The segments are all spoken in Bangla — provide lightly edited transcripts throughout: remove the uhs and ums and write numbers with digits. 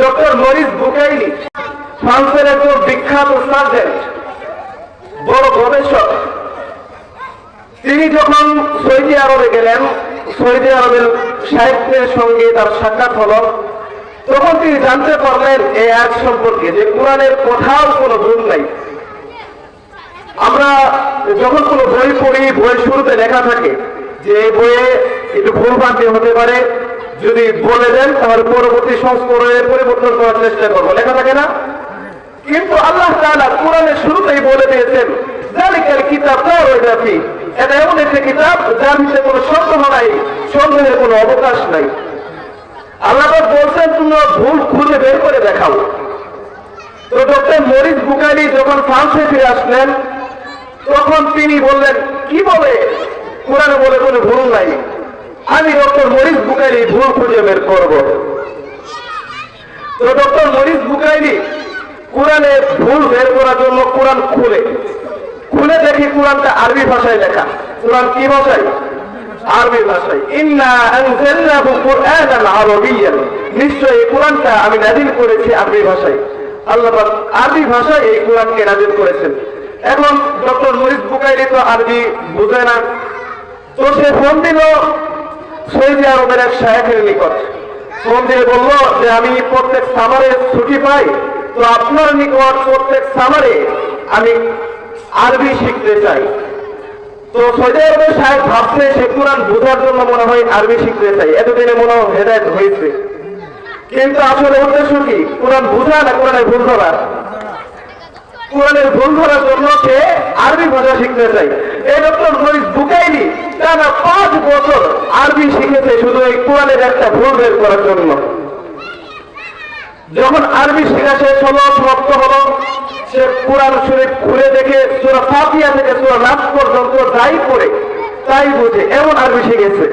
ডক্টর মরিস বুকাইলি ফ্রান্সের একজন বিখ্যাত সার্জেন্ট, বড় গবেষক। তিনি যখন সৌদি আরবে গেলেন, সৌদি আরবের সাহিত্যের সঙ্গে তার সাক্ষাৎ হল, তখন তিনি জানতে পারলেন এই আয়াত সম্পর্কে যে কোরআনের কোথাও কোনো ভুল নাই। আমরা যখন কোনো বই পড়ি, বইয়ের শুরুতে লেখা থাকে যে এই বইয়ে একটু ভুল ভ্রান্তি হতে পারে, যদি বলে দেন তাহলে পরবর্তী সংস্করণে পরিবর্তন করার চেষ্টা করবো, লেখা থাকে না? কিন্তু আল্লাহ তাআলা কোরআনের শুরুতেই বলে দিয়েছেন যালিকাল কিতাব লা রাইবা ফীহি, এটা এমন একটা কিতাব যার ভিতরে কোনো সন্দেহ নাই, সন্দেহের কোনো অবকাশ নাই। আল্লাহ বলছেন তুমি ভুল খুঁজে বের করে দেখাও। তো ডক্টর মরিস বুকাইলি যখন ফ্রান্সে ফিরে আসলেন, তখন তিনি বললেন কি বলে কোরআনে বলে কোনো ভুল নাই, আমি ডক্টর মরিস বুকাইলি ভুল খুঁজে বের করব। তো ডক্টর মরিস বুকাইলি কোরআনে ভুল বের করার জন্য কোরআন খুলে দেখি কোরআনটা আরবি ভাষায় লেখা। কোরআন কি ভাষায়? আরবি ভাষায়। ইন্না আনজালনাহু কুরআনান আরাবিয়্যান, নিশ্চয়ই এই কোরআনটা আমি নাযিল করেছি আরবি ভাষায়। আল্লাহ পাক আরবি ভাষায় এই কোরআনকে নাযিল করেছেন। এখন ডক্টর মরিস বুকাইলি তো আরবি বুঝে না, তো সে ফোন দিল সৌদি আরবের এক শায়েখের নিকট। ফোন দিয়ে বলল যে আমি প্রত্যেক সামারে ছুটি পাই, তো আপনার নিকট প্রত্যেক সামারে আমি আরবি শিখতে চাই। তো সৌদি আরবের শায়েখ ভাবছে সে কোরআন বোঝার জন্য মনে হয় আরবি শিখতে চাই, এতদিনে মনে হয় হেদায়েত হয়েছে। কিন্তু আসলে উদ্দেশ্য কি? কোরআন বোঝা না কোরআনের ভুল ধরা? কোরআনের ভুল ধরার জন্য সে আরবি ভাষা শিখতে চাই। এই ডক্টর মরিস বুকাইলি টানা 5 বছর আরবি শিখেছে শুধু এই কোরআনের একটা ভুল বের করার জন্য। যখন আরবি শেখা শেষ হলো, সমাপ্ত হলো, সে কোরআন শরীফ খুলে দেখে সূরা ফাতিহা থেকে সূরা নাস পর্যন্ত যাই পড়ে তাই বুঝে, এমন আরবি শিখেছে।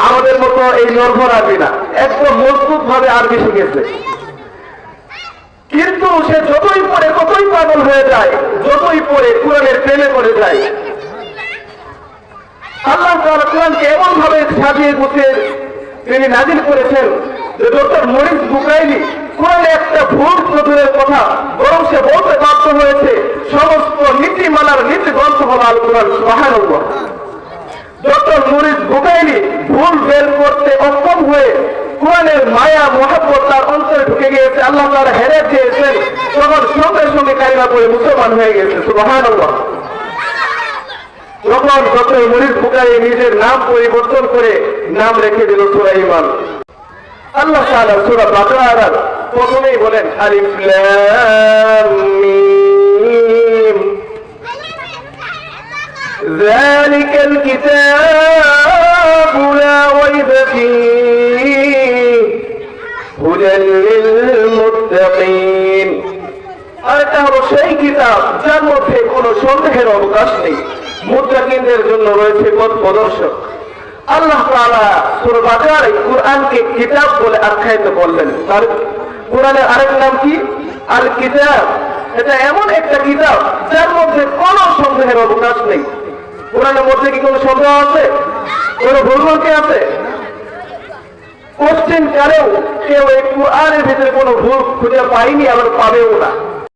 আমাদের মতো এই নির্ভর আরবি না, একদম মজবুত ভাবে আরবি শিখেছে। কিন্তু সে যতই পড়ে ততই পাগল হয়ে যায়, যতই পড়ে কোরআনের প্রেমে পড়ে যায়। আল্লাহ তাআলা কোরআনকে এমন ভাবে সাজিয়ে গুছিয়ে তিনি নাযিল করেছেন যে ডক্টর মরিস বুকাইলি কোরআনে একটা ভুল প্রচারের কথা বরং সে বলতে বাধ্য হয়েছে সমস্ত নীতিমালার নীতি গ্রন্থ হল আল কোরআন। সুবহানাল্লাহ। ডক্টর মরিস বুকাইলি ভুল বের করতে অক্ষম হয়ে কোরআনের মায়া মহব্বত তার অন্তরে ঢুকে গিয়েছে। আল্লাহ তাআলা হেদায়েত দিয়েছেন, তখন সঙ্গে সঙ্গে কালিমা পড়ে মুসলমান হয়ে গেছে। সুবহানাল্লাহ। তখন ডক্টর মরিস বুকাইলি নিজের নাম পরিবর্তন করে নাম রেখে দিল সূরা ঈমান। আল্লাহ তাআলা সূরা বাকারার প্রথমেই বলেন আলিফ লাম মিম যালিকাল কিতাবু লা রাইবা ফীহি হুদাল লিল মুত্তাকিন। আর এটা হলো সেই কিতাব যার মধ্যে কোনো সন্দেহের অবকাশ নেই, মুত্তাকিনদের জন্য রয়েছে পথ প্রদর্শক। আল্লাহ তাআলা সূরা বাকারায় কোরআনকে কিতাব বলে আখ্যায়িত করলেন। তার কোরআনের আরেক নাম কি? আল কিতাব। এটা এমন একটা কিতাব যার মধ্যে কোনো সন্দেহের অবকাশ নেই। কোরআনের মধ্যে কি কোনো সন্দেহ আছে? কোনো ভুল কি আছে? কোশ্চেন কালেও কেউ এই কোরআনের ভিতরে কোনো ভুল খুঁজে পায়নি, আবার পাবেও না।